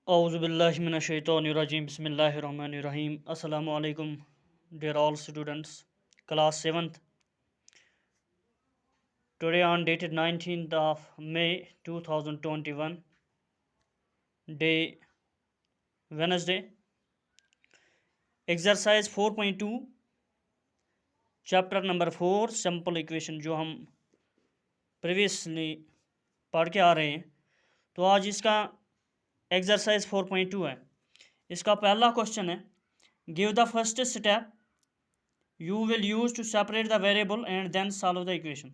औज़ुबिल्लाहिमिनश्शैतानिर्रजीम बिस्मिल्लाहिर्रहमानिर्रहीम अस्सलामु अलैकुम dear all students, class 7th. Today on dated 19th of May 2021, day Wednesday, exercise 4.2 chapter number 4 simple equation जो हम previously पढ़ के आ रहे हैं, तो आज इसका एक्सरसाइज 4.2 है। इसका पहला क्वेश्चन है, give the first step you will use to separate the variable and then solve the equation.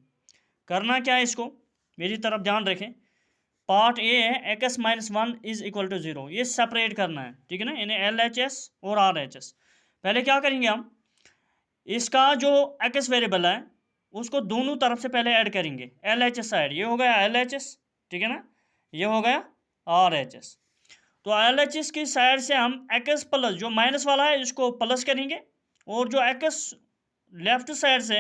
करना क्या है, इसको मेरी तरफ ध्यान रखें। पार्ट ए है X minus one is equal to zero, ये सेपरेट करना है, ठीक है ना, यानी एल एच एस और आर एच एस। पहले क्या करेंगे हम, इसका जो एक्स वेरिएबल है उसको दोनों तरफ से पहले ऐड करेंगे। एल एच एस साइड, ये हो गया एल एच एस, ठीक है ना, ये हो गया आर एच एस। तो एल एच एस की साइड से हम एक्स प्लस जो माइनस वाला है इसको प्लस करेंगे, और जो एक्स लेफ्ट साइड से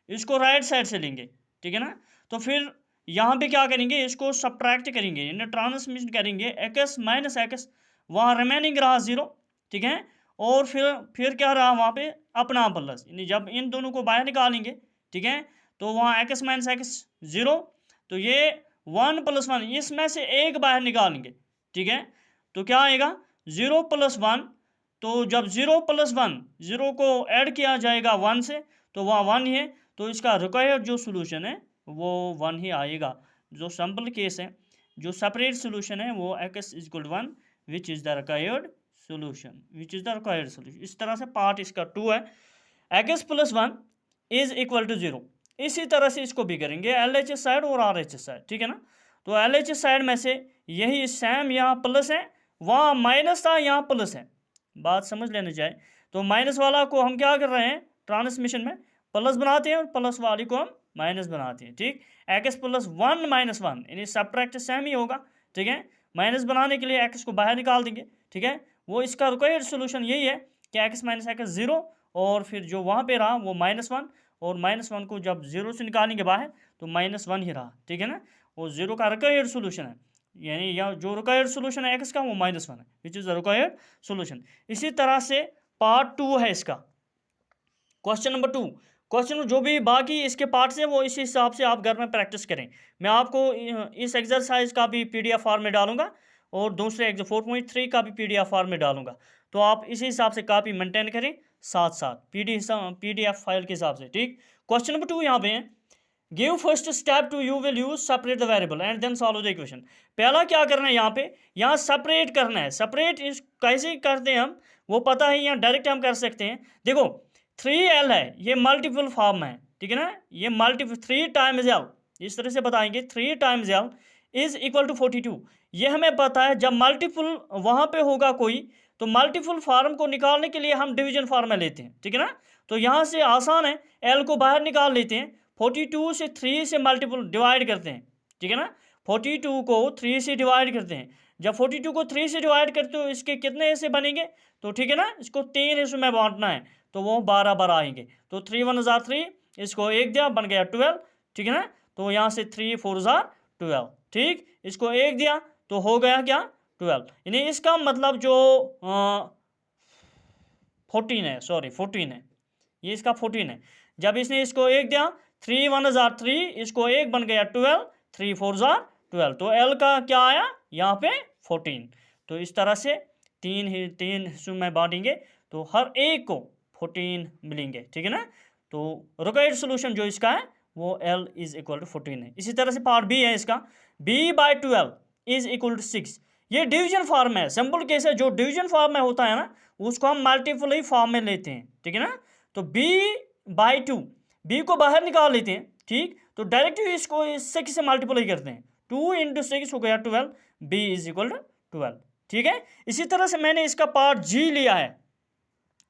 इसको राइट साइड से लेंगे, ठीक है ना। तो फिर यहाँ पे क्या करेंगे, इसको सब्ट्रैक्ट करेंगे, यानी ट्रांसमिशन करेंगे। एक्स माइनस एक्स वहाँ रिमेनिंग रहा जीरो, ठीक है, और फिर क्या रहा वहाँ पे अपना प्लस, यानी जब इन दोनों को बाहर निकालेंगे, ठीक है, तो वहाँ एक्स माइनस एक्स जीरो, तो ये वन प्लस वन, इसमें से एक बाहर निकालेंगे, ठीक है, तो क्या आएगा जीरो प्लस वन। तो जब जीरो प्लस वन, जीरो को ऐड किया जाएगा वन से, तो वहाँ वन ही है, तो इसका रिक्वायर्ड जो सोल्यूशन है वो वन ही आएगा। जो सिंपल केस है, जो सेपरेट सोल्यूशन है वो X is equal to one which is the required solution, which is the required solution. इस तरह से पार्ट इसका 2 है, X plus one is equal to zero. इसी तरह से इसको भी करेंगे एल एच एस साइड और आर एच एस साइड, ठीक है ना। तो एल एच एस साइड में से यही सेम यहाँ प्लस है, वहाँ माइनस था, यहाँ प्लस है, बात समझ लेनी चाहिए। तो माइनस वाला को हम क्या कर रहे हैं, ट्रांसमिशन में प्लस बनाते हैं और प्लस वाली को हम माइनस बनाते हैं, ठीक। X plus one minus one, यानी सब्ट्रैक्ट सेम ही होगा, ठीक है। माइनस बनाने के लिए एक्स को बाहर निकाल देंगे, ठीक है। वो इसका रिक्वायर्ड सोल्यूशन यही है कि एक्स माइनस एक्स जीरो, और फिर जो वहाँ पे रहा वो माइनस वन, और माइनस वन को जब जीरो से निकालेंगे बाहर तो माइनस वन ही रहा, ठीक है ना। वो जीरो का रिक्वायर्ड सोल्यूशन है, यानी या जो रिक्वायर्ड सोल्यूशन है एक्स का वो माइनस वन है, विच इज़ द रिक्वायर्ड सोल्यूशन। इसी तरह से पार्ट 2 है इसका, क्वेश्चन नंबर 2। क्वेश्चन जो भी बाकी इसके पार्ट्स हैं वो इस हिसाब से आप घर में प्रैक्टिस करें। मैं आपको इस एक्सरसाइज का भी पीडीएफ फॉर्म में डालूंगा, और दूसरे 4.3 का भी पीडीएफ फॉर्म में डालूंगा, तो आप इसी हिसाब से कॉपी मेंटेन करें साथ साथ पीडीएफ फाइल के हिसाब से, ठीक। क्वेश्चन नंबर 2 यहाँ पे है, give first step to you will use separate the variable and then solve the equation. पहला क्या करना है, यहाँ पे यहाँ सेपरेट करना है। सेपरेट इस कैसे करते हैं हम, वो पता है, यहाँ डायरेक्ट हम कर सकते हैं। देखो 3l है, ये मल्टीपल फॉर्म है, ठीक है ना, ये मल्टीपल 3 टाइम्स l, इस तरह से बताएंगे 3 times l is equal to 42। ये हमें पता है जब मल्टीपल वहाँ पे होगा कोई, तो मल्टीपल फॉर्म को निकालने के लिए हम डिवीजन फॉर्म में लेते हैं, ठीक है ना। तो यहाँ से आसान है, l को बाहर निकाल लेते हैं, 42 से 3 से मल्टीपल डिवाइड करते हैं, ठीक है ना। 42 को 3 से डिवाइड करते हैं, जब 42 को 3 से डिवाइड करते हो इसके कितने हिस्से बनेंगे, तो ठीक है ना, इसको 3 हिस्सों में बांटना है, तो वो 12 आएंगे। तो 3 1 जार 3, इसको एक दिया बन गया 12, ठीक है ना। तो यहाँ से 3 4 जार 12, ठीक, इसको एक दिया तो हो गया क्या 12, यानी इसका मतलब जो 14 है, सॉरी 14 है, ये इसका 14 है। जब इसने इसको एक दिया 3 1 जार 3, इसको एक बन गया 12, 3 4 जार 12, तो एल का क्या आया यहाँ पे 14। तो इस तरह से तीन हिस्सों में बांटेंगे तो हर एक को 14 मिलेंगे, ठीक है ना। तो रिक्वायर्ड सोल्यूशन जो इसका है वो L इज इक्वल टू 14 है। इसी तरह से पार्ट बी है इसका, b/12 इज इक्वल टू 6। ये डिवीजन फॉर्म है, सिंपल केस है, जो डिवीजन फॉर्म में होता है ना उसको हम मल्टीपल ही फॉर्म में लेते हैं, ठीक है ना। तो b/2, b को बाहर निकाल लेते हैं, ठीक, तो डायरेक्ट इसको 6 से मल्टीपल ही करते हैं, 2 × 6 हो गया 12, b इज इक्वल टू 12, ठीक है। इसी तरह से मैंने इसका पार्ट जी लिया है,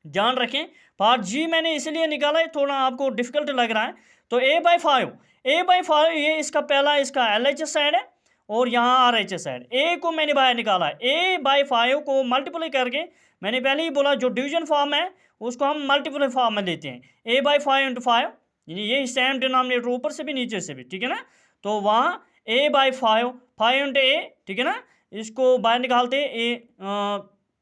ध्यान रखें, पार्ट जी मैंने इसलिए निकाला है, थोड़ा आपको डिफिकल्ट लग रहा है। तो a/5 ये इसका पहला इसका LHS साइड है, और यहाँ RHS साइड, ए को मैंने बाहर निकाला है। a/5 को मल्टीप्लाई करके, मैंने पहले ही बोला जो डिवीजन फॉर्म है उसको हम मल्टीप्लाई फॉर्म में लेते हैं, a/5 × 5, यानी ये सेम डिनोमिनेटर ऊपर से भी नीचे से भी, ठीक है ना। तो वहाँ a/5 5 × a, ठीक है ना, इसको बाहर निकालते हैं ए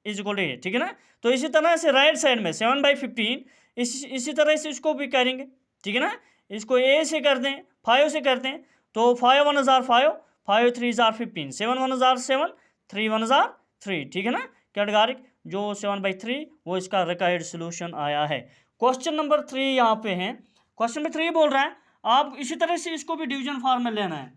इज इक्वल टू ए, ठीक है ना। तो इसी तरह से राइट साइड में 7/15 इसी तरह से इसको भी करेंगे, ठीक है ना। इसको ए से कर दें, 5 से करते हैं, तो 5 1 जार 5, 5 3 जार 15, 7 1 जार 7, 3 1 जार 3, ठीक है ना। कैटेगोरिक जो 7/3 वो इसका रिक्वायर्ड सोल्यूशन आया है। क्वेश्चन नंबर 3 यहाँ पे है। क्वेश्चन नंबर 3 बोल रहा है आप इसी तरह से इसको भी डिवीजन फॉर्म में लेना है,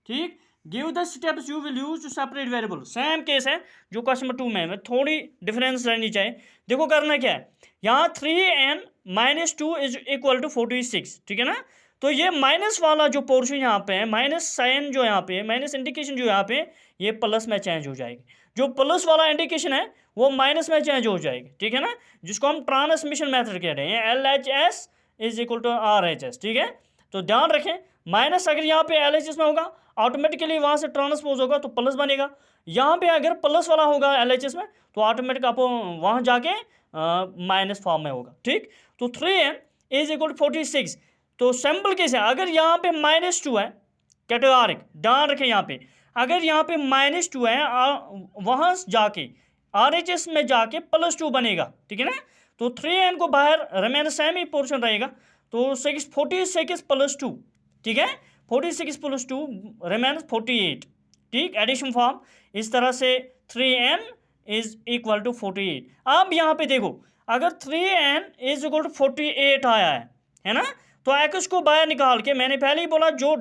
ठीक। Give the steps you will use to separate variable, same case है जो क्वेश्चन नंबर 2 में थोड़ी डिफरेंस रहनी चाहिए। देखो करना क्या है, यहाँ 3n-2 इज इक्वल टू 46, ठीक है ना। तो ये माइनस वाला जो पोर्शन यहाँ पे है, माइनस साइन जो यहाँ पे है, माइनस इंडिकेशन जो यहाँ पे, ये प्लस में चेंज हो जाएगी। जो प्लस वाला इंडिकेशन है वो माइनस में चेंज हो जाएगी, ठीक है ना, जिसको हम ट्रांसमिशन मेथड कह रहे हैं, LHS is equal to RHS, ठीक है। तो ध्यान रखें, माइनस अगर यहाँ पे LHS में होगा ऑटोमेटिकली वहाँ से ट्रांसपोज होगा तो प्लस बनेगा। यहाँ पे अगर प्लस वाला होगा LHS में तो ऑटोमेटिक आपको वहाँ जाके माइनस फॉर्म में होगा, ठीक। तो 3n इज इक्वल टू 46, तो सिंपल केस है, अगर यहाँ पे -2 है कैटेगोरिक, ध्यान रखें यहाँ पे अगर यहाँ पे -2 है वहाँ जाके RHS में जाके +2 बनेगा, ठीक है ना। तो 3n को बाहर रिमेन सेम ही पोर्शन रहेगा, तो 46 + 2, ठीक है, 46 + 2 रिमेन 48, ठीक। एडिशन फॉर्म इस तरह से 3n इज इक्वल टू 48। अब यहाँ पे देखो अगर 3n इज इक्वल टू 48 आया है ना, तो x को बाहर निकाल के, मैंने पहले ही बोला जो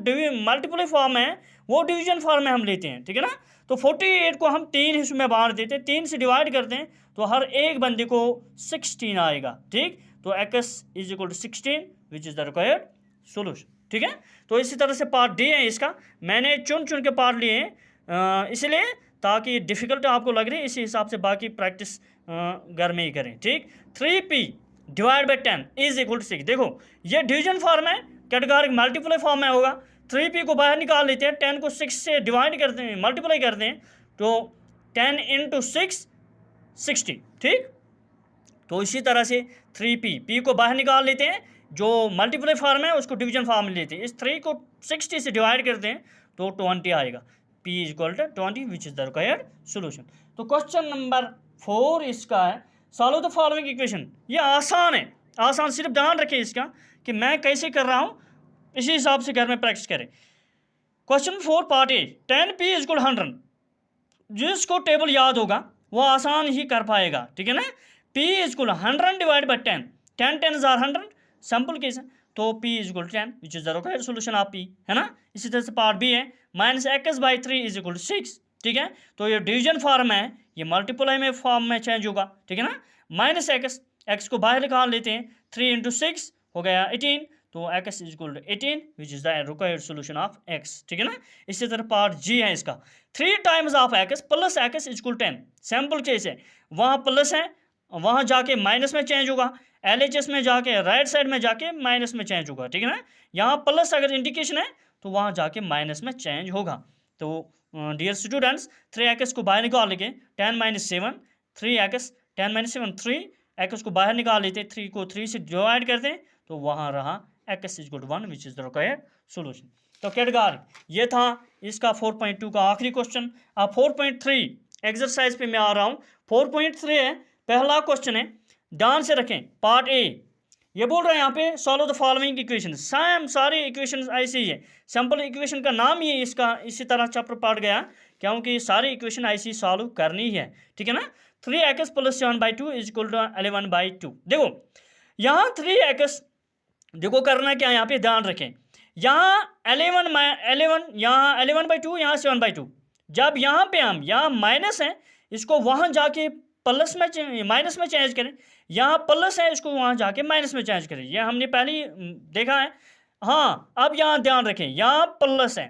मल्टीप्लाई फॉर्म है वो डिवीजन फॉर्म में हम लेते हैं, ठीक है ना। तो 48 को हम 3 हिस्सों में बांट देते हैं, 3 से डिवाइड करते हैं तो हर एक बंदे को 16 आएगा, ठीक। तो x is equal to 16 which is the required solution, ठीक है। तो इसी तरह से पार्ट डी है इसका, मैंने चुन चुन के पार्ट लिए हैं इसलिए ताकि डिफ़िकल्ट आपको लग रही है, इसी हिसाब से बाकी प्रैक्टिस घर में ही करें, ठीक। 3p divide by 10 is equal to 6, देखो ये डिवीजन फॉर्म है, कैटेगोरिक मल्टीप्लाई फॉर्म में होगा। 3p को बाहर निकाल लेते हैं, 10 को 6 से डिवाइड करते हैं, मल्टीप्लाई करते हैं, तो 10 × 6 60, ठीक। तो इसी तरह से 3p को बाहर निकाल लेते हैं, जो मल्टीप्लाई फॉर्म है उसको डिवीजन फॉर्म में लेते हैं, इस 3 को 60 से डिवाइड करते हैं तो 20 आएगा, p is equal to 20 which is the required solution. तो क्वेश्चन नंबर 4 इसका है सॉल्व द फॉलोइंग इक्वेशन। ये आसान है, आसान, सिर्फ ध्यान रखें इसका कि मैं कैसे कर रहा हूँ, इसी हिसाब से घर में प्रैक्टिस करें। Question 4 part A, 10p is equal 100, जिसको टेबल याद होगा वो आसान ही कर पाएगा, ठीक है ना। p is equal 100 divide by 10, 10 10 = 100, simple case है, तो p is equal 10 which is the required solution of p, है ना। इसी तरह से पार्ट बी है -x/3 इज इक्वल टू 6, ठीक है। तो ये डिवीजन फॉर्म है, ये मल्टीप्लाई में फॉर्म में चेंज होगा, ठीक है ना। -x को बाहर निकाल लेते हैं, 3 × 6 हो गया 18, तो x is equal to 18 which is the required solution of x, ठीक है ना। इसी तरह पार्ट जी है इसका, 3 times of x plus x is equal 10, simple case है, वहाँ प्लस है वहाँ जाके माइनस में चेंज होगा, LHS में जाके राइट साइड में जाके माइनस में चेंज होगा, ठीक है ना। यहाँ प्लस अगर इंडिकेशन है तो वहाँ जाके माइनस में चेंज होगा। तो डियर स्टूडेंट्स 3x को बाहर निकाल लेंगे, 10 - 7 3x, 10 - 7 3, x को बाहर निकाल लेते, 3 को 3 से डिवाइड करते हैं तो वहाँ रहा x is equal to 1 which is the required solution. तो कैटेगरी ये था इसका 4.2 का आखिरी क्वेश्चन। अब 4.3 एक्सरसाइज पे मैं आ रहा हूँ। 4.3 है, पहला क्वेश्चन है, ध्यान से रखें, पार्ट ए, ये बोल रहे हैं यहाँ पे solve the following equation, same सारी इक्वेशन ऐसे ही है, सिंपल इक्वेशन का नाम ही इसका इसी तरह चैप्टर पार्ट गया क्योंकि सारी इक्वेशन ऐसी सॉल्व करनी है, ठीक है ना। 3x + 7/2 is equal to 11/2। देखो यहाँ 3x, देखो करना क्या, यहाँ पे ध्यान रखें, यहाँ 11 यहाँ 11/2, यहाँ 7/2, जब यहाँ पे हम यहाँ माइनस है इसको वहाँ जाके प्लस में माइनस में चेंज करें, यहाँ प्लस है इसको वहाँ जाके माइनस में चेंज करें, ये हमने पहले ही देखा है। हाँ अब यहाँ ध्यान रखें, यहाँ प्लस है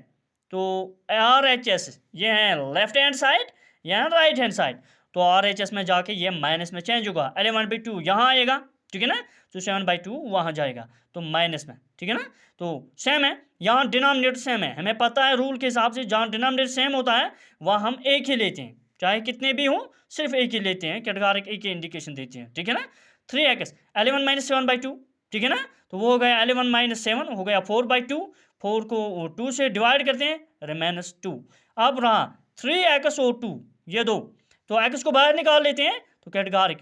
तो RHS ये है लेफ्ट हैंड साइड, यहाँ राइट हैंड साइड, तो RHS में जाके ये माइनस में चेंज होगा, 11/2 यहाँ आएगा, ठीक है ना, तो 7/2 वहाँ जाएगा तो माइनस में, ठीक है ना। तो सेम है, यहाँ डिनोमिनेटर सेम है, हमें पता है रूल के हिसाब से जहाँ डिनोमिनेटर सेम होता है वहाँ हम एक ही लेते हैं, चाहे कितने भी हों सिर्फ एक ही लेते हैं, कैटेगोरिक एक ही इंडिकेशन देते हैं, ठीक है ना। 3x 11 - 7/2, ठीक है ना, तो वो हो गया 11 - 7 हो गया 4/2, 4 को 2 से डिवाइड करते हैं, रिमेनस 2। अब रहा 3x और 2 ये दो, तो x को बाहर निकाल लेते हैं तो categoric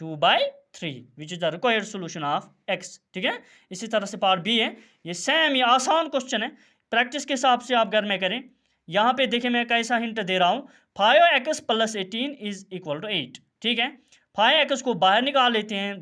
2/3 which is the required solution of x। ठीक है, इसी तरह से पार्ट बी है, ये सेम, ये आसान क्वेश्चन है, प्रैक्टिस के हिसाब से आप घर में करें। यहाँ पे देखिए मैं कैसा हिंट दे रहा हूँ, 5x + 18 इज इक्वल टू 8। ठीक है, 5x को बाहर निकाल लेते हैं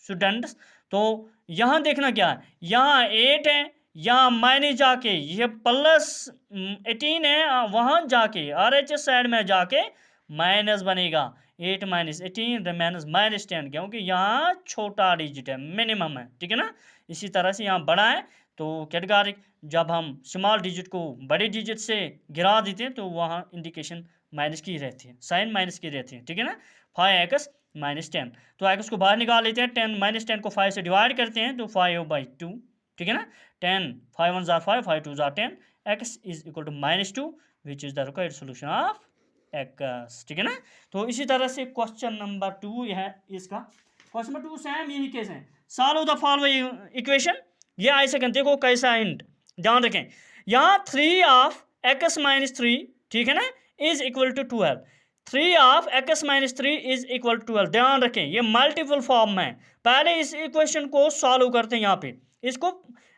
स्टूडेंट्स, तो यहाँ देखना क्या है, यहाँ 8 है, यहाँ माइनस जाके ये +18 है, वहाँ जाके RHS साइड में जाके माइनस बनेगा, 8 - 18 रिमेन्स -10, क्योंकि यहाँ छोटा डिजिट है, मिनिमम है। ठीक है ना, इसी तरह से यहाँ बड़ा है, तो कैटेगोरिक जब हम स्मॉल डिजिट को बड़े डिजिट से गिरा देते हैं तो वहाँ इंडिकेशन माइनस की रहती है, साइन माइनस की रहती है। ठीक है ना, 5x - 10, तो x को बाहर निकाल लेते हैं, 10 - 10 को 5 से डिवाइड करते हैं तो 5/2। ठीक है ना, 10 5 1 = 5 5 2 = 10, x is equal to -2 which is the required solution of x। ठीक है ना, तो इसी तरह से क्वेश्चन नंबर 2 है इसका। क्वेश्चन नंबर 2 सेम यही केस है, सॉल्व द फॉलोइंग इक्वेशन। ये आई सेकंड, देखो कैसा हिंट, ध्यान रखें, यहाँ 3 ऑफ x - 3, ठीक है ना, is equal to 12, 3 of x - 3 is equal to 12। ध्यान रखें ये मल्टीपल फॉर्म में है, पहले इस इक्वेशन को सॉल्व करते हैं, यहाँ पे इसको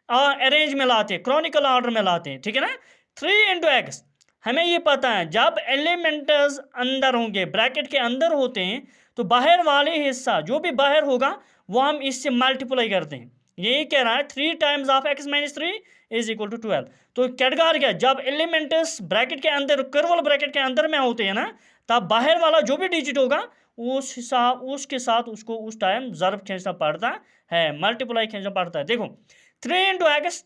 अरेंज में लाते हैं, क्रॉनिकल ऑर्डर में लाते हैं। ठीक है ना, 3 × x, हमें ये पता है जब एलिमेंट्स अंदर होंगे, ब्रैकेट के अंदर होते हैं, तो बाहर वाले हिस्सा जो भी बाहर होगा वो हम इससे मल्टीप्लाई करते हैं। यही कह रहा है 3 times of x - 3 is equal to 12। तो कैटेगरी क्या, जब एलिमेंट्स ब्रैकेट के अंदर, कर्वल ब्रैकेट के अंदर में होते हैं ना, तब बाहर वाला जो भी डिजिट होगा उस हिसाब उसके साथ उसको उस टाइम ज़र्ब खींचना पड़ता है, मल्टीप्लाई खींचना पड़ता है। देखो 3 × x,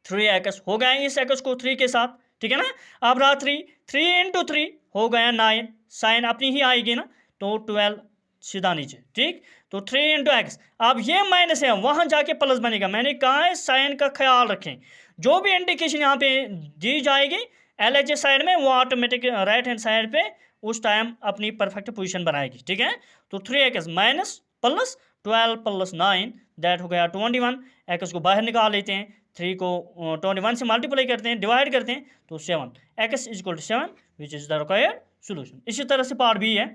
3x हो गया इस x को 3 के साथ। ठीक है ना, अब रहा 3 × 3 हो गया 9, साइन अपनी ही आएगी ना, तो 12 सीधा नीचे। ठीक, तो 3 × x, अब ये माइनस है, वहां जाके प्लस बनेगा। मैंने कहा है साइन का ख्याल रखें, जो भी इंडिकेशन यहाँ पे दी जाएगी LHS साइड में, वो ऑटोमेटिक राइट हैंड साइड पे उस टाइम अपनी परफेक्ट पोजीशन बनाएगी। ठीक है, तो 3x माइनस प्लस 12 + 9 दैट हो गया 21। x को बाहर निकाल लेते हैं, 3 को 21 से मल्टीप्लाई करते हैं, डिवाइड करते हैं तो 7, x is equal to 7 which is the required solution. इसी तरह से पार्ट बी है,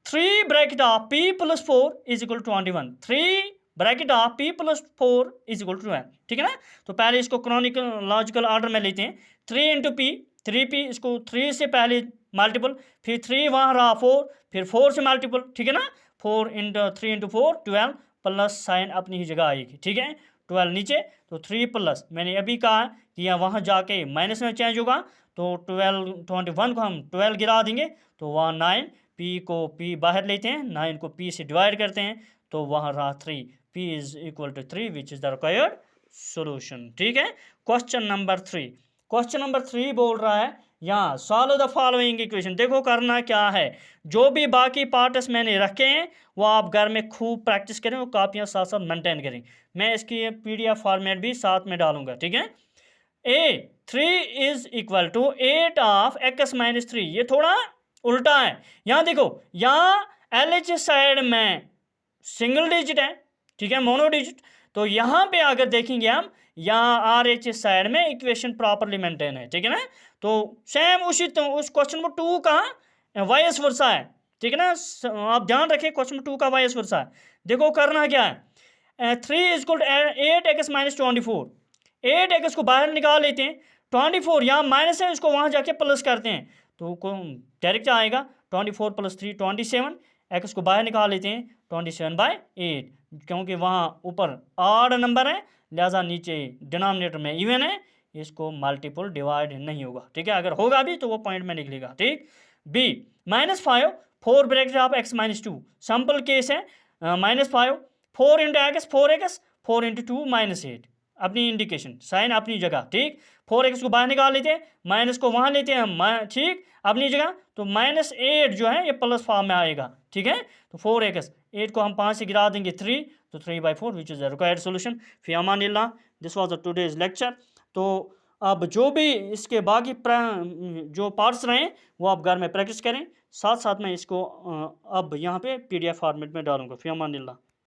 3 bracket of p + 4 is equal to 21, 3 bracket of p + 4 is equal to 12। ठीक है ना, तो पहले इसको क्रॉनिकलॉजिकल ऑर्डर में लेते हैं, 3 × p, 3p, इसको 3 से पहले मल्टीपल, फिर 3 वहाँ रहा 4, फिर 4 से मल्टीपल। ठीक है ना, 4 × 3 × 4 12 प्लस साइन अपनी ही जगह आएगी। ठीक है, 12 नीचे, तो 3 प्लस, मैंने अभी कहा कि यहाँ वहाँ जाके माइनस में चेंज होगा, तो 21 को हम 12 गिरा देंगे तो वहाँ 9, p को p बाहर लेते हैं, 9 को p से डिवाइड करते हैं तो वहाँ रहा 3, p is equal to 3 which is the required solution. ठीक है, क्वेश्चन नंबर 3, क्वेश्चन नंबर 3 बोल रहा है यहाँ सॉल्व द फॉलोइंग इक्वेशन। देखो करना क्या है, जो भी बाकी पार्ट्स मैंने रखे हैं वो आप घर में खूब प्रैक्टिस करें और कापियाँ साथ साथ मेंटेन करें। मैं इसकी PDF फॉर्मेट भी साथ में डालूंगा। ठीक है, 3 is equal to 8 of x - 3, ये थोड़ा उल्टा है। यहाँ देखो, यहाँ LHS साइड में सिंगल डिजिट है, ठीक है, मोनो डिजिट, तो यहाँ पे अगर देखेंगे हम, यहाँ RHS साइड में इक्वेशन प्रॉपरली मेंटेन है। ठीक है ना, तो सेम उसी तो उस क्वेश्चन नंबर 2 का वाइस वर्सा है। ठीक है ना, आप ध्यान रखें क्वेश्चन नंबर 2 का वाइस वर्सा है। देखो करना क्या है, 3 is equal to 8x - 24, 8x को बाहर निकाल लेते हैं, 24 यहाँ माइनस है, इसको वहाँ जाके प्लस करते हैं तो डायरेक्ट आएगा 24 + 3 27, x को बाहर निकाल लेते हैं 27/8, क्योंकि वहाँ ऊपर ऑड नंबर है लिहाजा नीचे डिनोमिनेटर में इवन है, इसको मल्टीपल डिवाइड नहीं होगा। ठीक है, अगर होगा भी तो वो पॉइंट में निकलेगा। ठीक, B -5, 4 bracket of x - 2, simple case है, -5, 4 × x, 4x, 4 × 2 -8, अपनी इंडिकेशन साइन अपनी जगह। ठीक, 4x को बाहर निकाल लेते हैं, माइनस को वहाँ लेते हैं, ठीक, अपनी जगह, तो -8 जो है ये प्लस फॉर्म में आएगा। ठीक है, तो 4x, 8 को हम 5 से गिरा देंगे 3, तो 3/4 which is the required solution. फी अमानिल्लाह, this was the today's lecture. तो अब जो भी इसके बाकी जो पार्ट्स रहे वो आप घर में प्रैक्टिस करें, साथ साथ में इसको अब यहाँ पे PDF फॉर्मेट में डालूंगा। फी अमानिल्लाह।